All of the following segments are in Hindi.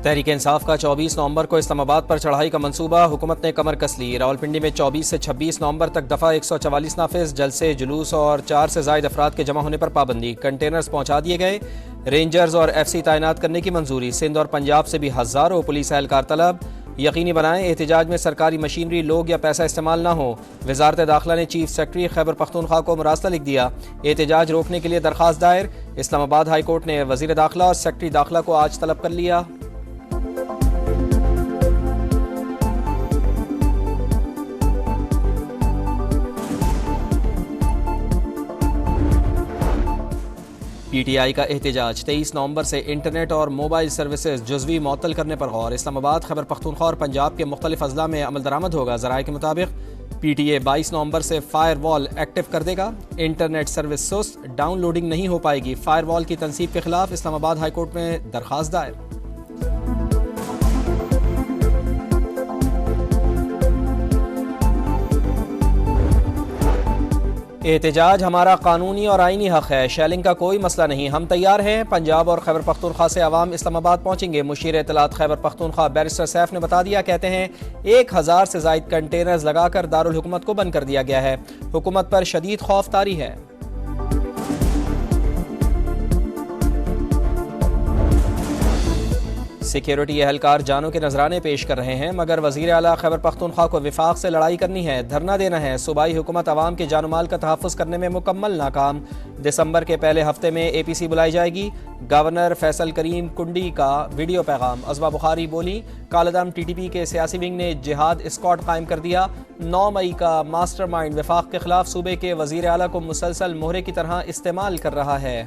तहरीक इंसाफ का 24 नवंबर को इस्लामाबाद पर चढ़ाई का मंसूबा, हुकूमत ने कमर कस ली। रावलपिंडी में 24 से 26 नवंबर तक दफ़ा 144 नाफिज, जलसे जुलूस और 4 से ज़ायद अफराद के जमा होने पर पाबंदी। कंटेनर्स पहुँचा दिए गए। रेंजर्स और FC तैनात करने की मंजूरी। सिंध और पंजाब से भी हज़ारों पुलिस एहलकार तलब। यकीनी बनाएं एहतजाज में सरकारी मशीनरी, लोग या पैसा इस्तेमाल ना हो। वजारत दाखिला ने चीफ सेक्रेटरी खैबर पख्तूनख्वा को मुरासला लिख दिया। एहतजाज रोकने के लिए दरख्वास्त दायर। इस्लामाबाद हाई कोर्ट ने वजीर दाखिला और सेक्रेटरी दाखिला को आज तलब कर लिया। PTI का एहतजाज, 23 नवंबर से इंटरनेट और मोबाइल सर्विसेज जुज़वी मअतल करने पर गौर। इस्लामाबाद, खैबर पख्तूनख्वा और पंजाब के मुख्तलिफ अजला में अमल दरामद होगा। ज़राए के मुताबिक PTA 22 नवंबर से फायर वॉल एक्टिव कर देगा। इंटरनेट सर्विस सुस्त, डाउनलोडिंग नहीं हो पाएगी। फायर वॉल की तनसीब के खिलाफ इस्लामाबाद हाई कोर्ट में दरख्वास्त दायर। एहतजाज हमारा कानूनी और आईनी हक है, शेलिंग का कोई मसला नहीं, हम तैयार हैं। पंजाब और खैबर पख्तूनख्वा से अवाम इस्लामाबाद पहुंचेंगे। मुशीर इत्तलात खैबर पख्तूनख्वा बैरिस्टर सैफ ने बता दिया। कहते हैं 1000 से जायद कंटेनर्स लगाकर दारुल हुकूमत को बंद कर दिया गया है। हुकूमत पर शदीद खौफ तारी है। सिक्योरिटी एहलकार जानों के नजराने पेश कर रहे हैं, मगर वजीर आला खैबर पख्तूनख्वा को विफाक से लड़ाई करनी है, धरना देना है। सूबाई हुकूमत अवाम के जान माल का तहफ़्फ़ुज़ करने में मुकम्मल नाकाम। दिसंबर के पहले हफ्ते में APC बुलाई जाएगी। गवर्नर फैसल करीम कुंडी का वीडियो पैगाम। अज़वा बुखारी बोली, कालादम TTP के सियासी विंग ने जिहाद स्क्वाड कायम कर दिया। 9 मई का मास्टरमाइंड वफाक के खिलाफ सूबे के वजीर आला को मुसलसल मोहरे की तरह इस्तेमाल कर रहा है।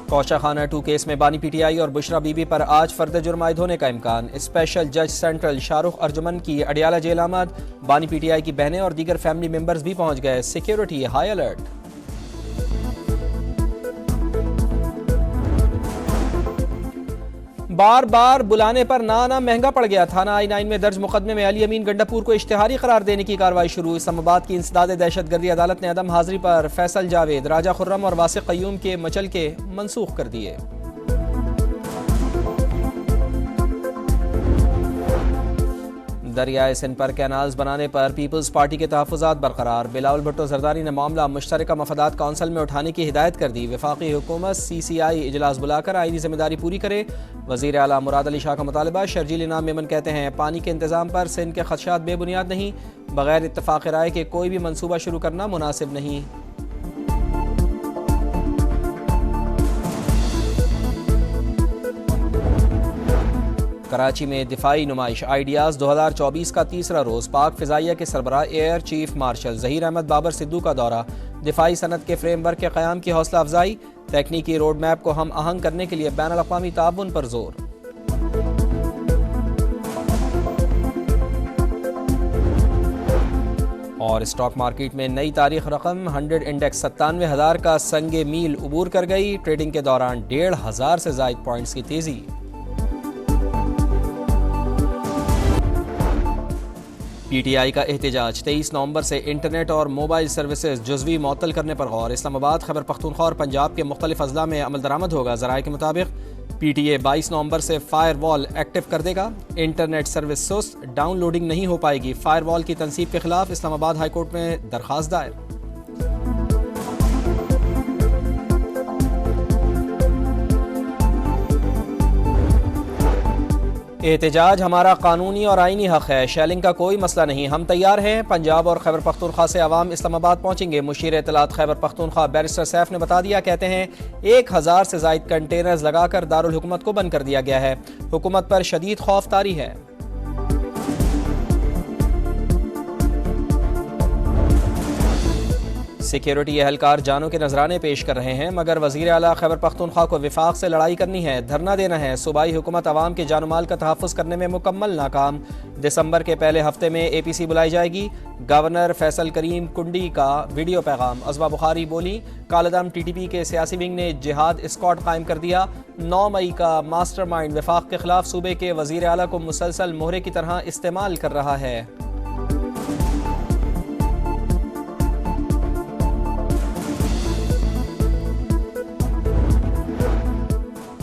कौशाखाना 2 केस में बानी PTI और बुशरा बीबी पर आज फर्द जुर्म आयद होने का इम्कान। स्पेशल जज सेंट्रल शाहरुख अर्जुमन की अडियाला जेल आमद। बानी PTI की बहनें और दीगर फैमिली मेंबर्स भी पहुंच गए। Security high alert. बार बार बुलाने पर ना आना महंगा पड़ गया। थाना I-9 में दर्ज मुकदमे में अली अमीन गंडापुर को इश्तिहारी करार देने की कार्रवाई शुरू। इस्लामाबाद की इंसदाद दहशतगर्दी अदालत ने अदम हाजिरी पर फैसल जावेद, राजा खुर्रम और वासिक कयूम के मचल के मनसूख कर दिए। दरियाए सिंध पर कैनाल्स बनाने पर पीपल्स पार्टी के तहफ़्फ़ुज़ात बरकरार। बिलावल भुट्टो जरदारी ने मामला मुश्तरका मफादात कौंसिल में उठाने की हिदायत कर दी। वफाकी हुकूमत CCI इजलास बुलाकर आईनी जिम्मेदारी पूरी करे। वज़ीर आला मुराद अली शाह का मुतालबा। शर्जील इनाम मेमन कहते हैं पानी के इंतज़ाम पर सिंध के खदशात बेबुनियाद नहीं, बगैर इत्तफ़ाक़ राय के कोई भी मनसूबा शुरू करना मुनासिब नहीं। कराची में दिफाई नुमाइश आइडियाज़ 2024 का तीसरा रोज़। पाक फ़िज़ाइया के सरबराह air chief marshal Zaheer Ahmed Babar Sidhu का दौरा। दिफाई सनत के फ्रेमवर्क के क़याम की हौसला अफजाई। तकनीकी रोड मैप को हम आहंग करने के लिए बैनुल अक़वामी ताउन पर जोर। और स्टॉक मार्केट में नई तारीख रकम 100 इंडेक्स 97,000 का संगे मील उबूर कर गई। ट्रेडिंग के दौरान 1,500 से ज़ायद पॉइंट्स की तेज़ी। PTI का एहतजाज, 23 नवंबर से इंटरनेट और मोबाइल सर्विसेज जुज़वी मअतल करने पर गौर। इस्लामाबाद, खैबर पख्तूनख्वा और पंजाब के मुख्तलिफ अजला में अमल दरामद होगा। ज़राए के मुताबिक PTA 22 नवंबर से फायर वॉल एक्टिव कर देगा। इंटरनेट सर्विस सुस्त, डाउनलोडिंग नहीं हो पाएगी। फायर वॉल की तनसीब के खिलाफ इस्लामाबाद हाई कोर्ट में दरख्वास्त दायर। एहतजाज हमारा कानूनी और आईनी हक है, शेलिंग का कोई मसला नहीं, हम तैयार हैं। पंजाब और खैबर पख्तूनख्वा से अवाम इस्लामाबाद पहुंचेंगे। मुशीर इत्तलात खैबर पख्तूनख्वा बैरिस्टर सैफ ने बता दिया। कहते हैं 1000 से जायद कंटेनर्स लगाकर दारुल हुकूमत को बंद कर दिया गया है। हुकूमत पर शदीद खौफ तारी है। सिक्योरिटी एहलकार जानों के नजराने पेश कर रहे हैं, मगर वजीर आला खैबर पख्तूनख्वा को विफाक से लड़ाई करनी है, धरना देना है। सूबाई हुकूमत अवाम के जान माल का तहफ़्फ़ुज़ करने में मुकम्मल नाकाम। दिसंबर के पहले हफ्ते में APC बुलाई जाएगी। गवर्नर फैसल करीम कुंडी का वीडियो पैगाम। अज़वा बुखारी बोली, कालादम TTP के सियासी विंग ने जिहाद स्क्वाड कायम कर दिया। 9 मई का मास्टरमाइंड वफाक के खिलाफ सूबे के वजीर आला को मुसलसल मोहरे की तरह इस्तेमाल कर रहा है।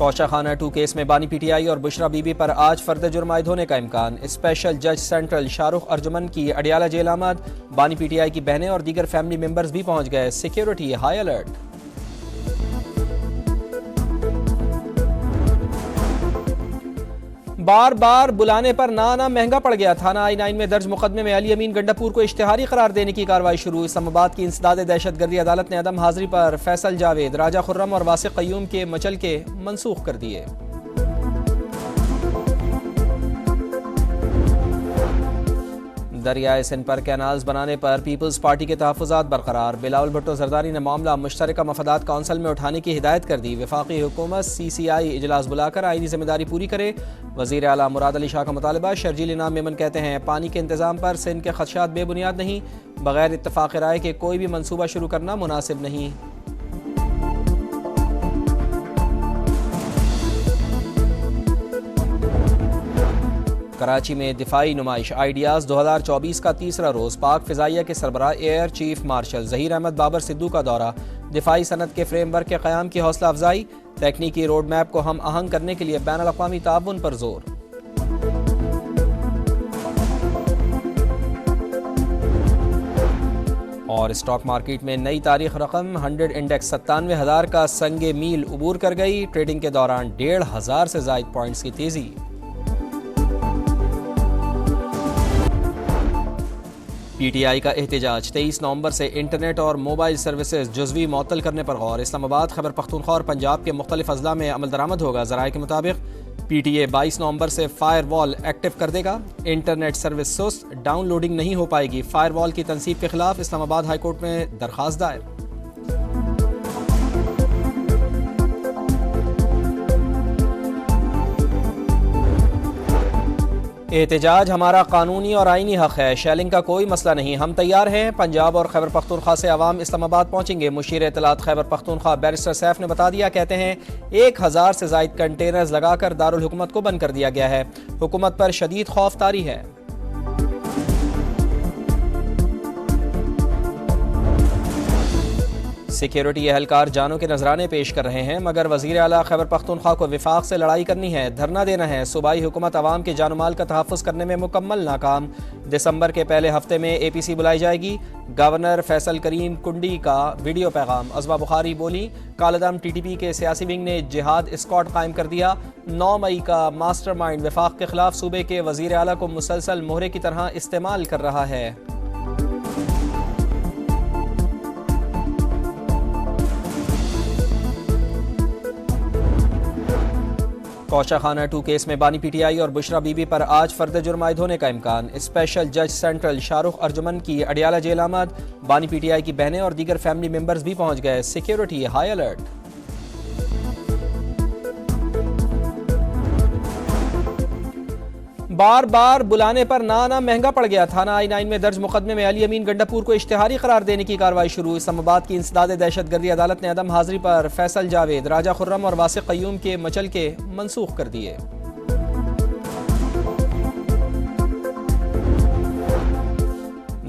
कौशाखाना 2 केस में बानी पीटीआई और बुशरा बीबी पर आज फर्द जुर्म आयद होने का इम्कान। स्पेशल जज सेंट्रल शाहरुख अर्जुमन की अडियाला जेल आमद। बानी पीटीआई की बहनें और दीगर फैमिली मेंबर्स भी पहुंच गए। Security high alert. बार बार बुलाने पर ना आना महंगा पड़ गया। थाना I-9 में दर्ज मुकदमे में अली अमीन गंडापुर को इश्तिहारी करार देने की कार्रवाई शुरू। इस्लामाबाद की इंसदाद दहशतगर्दी अदालत ने अदम हाजिरी पर फैसल जावेद, राजा खुर्रम और वासिक कयूम के मचल के मनसूख कर दिए। दरियाए सिंध पर कैनाल्स बनाने पर पीपल्स पार्टी के तहफ़्फ़ुज़ात बरकरार। बिलावल भुट्टो जरदारी ने मामला मुश्तरका मफादात कौंसिल में उठाने की हिदायत कर दी। वफाकी हुकूमत CCI इजलास बुलाकर आईनी जिम्मेदारी पूरी करे। वज़ीर आला मुराद अली शाह का मुतालबा। शर्जील इनाम मेमन कहते हैं पानी के इंतज़ाम पर सिंध के खदशात बेबुनियाद नहीं, बगैर इत्तफ़ाक़ राय के कोई भी मनसूबा शुरू करना मुनासिब नहीं। कराची में दिफाई नुमाइश आइडियाज़ 2024 का तीसरा रोज़। पाक फ़िज़ाइया के सरबराह air chief marshal Zaheer Ahmed Babar Sidhu का दौरा। दिफाई सनत के फ्रेमवर्क के क़याम की हौसला अफजाई। तकनीकी रोड मैप को हम आहंग करने के लिए बैनुल अक़वामी ताउन पर जोर। और स्टॉक मार्केट में नई तारीख रकम 100 इंडेक्स 97,000 का संगे मील उबूर कर गई। ट्रेडिंग के दौरान 1,500 से ज़ायद पॉइंट्स की तेज़ी। पीटीआई का एहतजाज। 23 नवंबर से इंटरनेट और मोबाइल सर्विसेज जुज़वी मअतल करने पर गौर। इस्लामाबाद, खैबर पख्तूनख्वा और पंजाब के मुख्तलिफ अजला में अमल दरामद होगा। ज़राए के मुताबिक PTA 22 नवंबर से फायर वॉल एक्टिव कर देगा। इंटरनेट सर्विस सुस्त, डाउनलोडिंग नहीं हो पाएगी। फायर वॉल की तनसीब के खिलाफ इस्लामाबाद हाई कोर्ट में दरखास्त दायर। एहतजाज हमारा कानूनी और आईनी हक है। शेलिंग का कोई मसला नहीं, हम तैयार हैं। पंजाब और खैबर पख्तूनख्वा से अवाम इस्लामाबाद पहुंचेंगे। मुशीर इत्तलात खैबर पख्तूनख्वा बैरिस्टर सैफ ने बता दिया। कहते हैं 1000 से ज़ायद कंटेनर्स लगाकर दारुल हुकूमत को बंद कर दिया गया है। हुकूमत पर शदीद खौफ तारी है। सिक्योरिटी एहलकार जानों के नजराने पेश कर रहे हैं, मगर वज़ीर आला खैबर पख्तूनख्वा को विफाक से लड़ाई करनी है, धरना देना है। सूबाई हुकूमत अवाम के जान माल का तहफ़्फ़ुज़ करने में मुकम्मल नाकाम। दिसंबर के पहले हफ्ते में APC बुलाई जाएगी। गवर्नर फैसल करीम कुंडी का वीडियो पैगाम। अज़वा बुखारी बोली, कालादम TTP के सियासी विंग ने जिहाद स्क्वाड कायम कर दिया। 9 मई का मास्टर माइंड वफाक के खिलाफ सूबे के वज़ीर आला को मुसलसल मोहरे की तरह इस्तेमाल कर रहा है। कौशाखाना 2 केस में बानी पीटीआई और बुशरा बीबी पर आज फर्द जुर्म आयद होने का इम्कान। स्पेशल जज सेंट्रल शाहरुख अर्जुमन की अडियाला जेल आमद। बानी पीटीआई की बहनें और दीगर फैमिली मेंबर्स भी पहुंच गए। Security high alert. बार बार बुलाने पर ना आना महंगा पड़ गया। थाना I-9 में दर्ज मुकदमे में अली अमीन गंडापुर को इश्तिहारी करार देने की कार्रवाई शुरू। इस्लामाबाद की इंसदाद दहशतगर्दी अदालत ने अदम हाजिरी पर फैसल जावेद, राजा खुर्रम और वासिक कयूम के मचल के मनसूख कर दिए।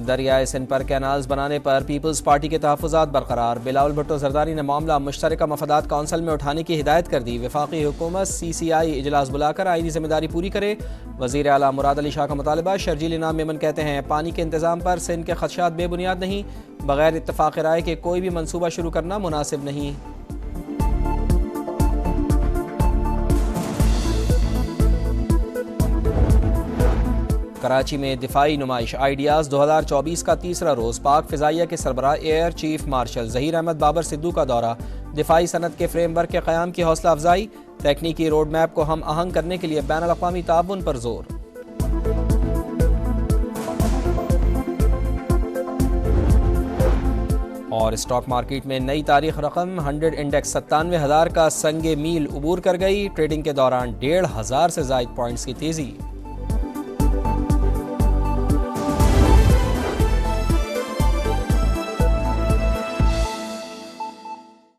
दरियाए सिंध पर कैनाल्स बनाने पर पीपल्स पार्टी के तहफ़्फ़ुज़ात बरकरार। बिलावल भुट्टो जरदारी ने मामला मुश्तरका मफादात कौंसिल में उठाने की हिदायत कर दी। वफाकी हुकूमत CCI इजलास बुलाकर आईनी जिम्मेदारी पूरी करे। वज़ीर आला मुराद अली शाह का मुतालबा। शर्जील इनाम मेमन कहते हैं पानी के इंतज़ाम पर सिंध के खदशात बेबुनियाद नहीं, बगैर इत्तफ़ाक़ राय के कोई भी मनसूबा शुरू करना मुनासिब नहीं। कराची में दिफाई नुमाइश आइडियाज़ 2024 का तीसरा रोज़। पाक फ़िज़ाइया के सरबराह air chief marshal Zaheer Ahmed Babar Sidhu का दौरा। दिफाई सनत के फ्रेमवर्क के क़याम की हौसला अफजाई। तकनीकी रोड मैप को हम आहंग करने के लिए बैनुल अक़वामी ताउन पर जोर। और स्टॉक मार्केट में नई तारीख रकम 100 इंडेक्स 97,000 का संगे मील उबूर कर गई। ट्रेडिंग के दौरान 1,500 से ज़ायद पॉइंट्स की तेज़ी।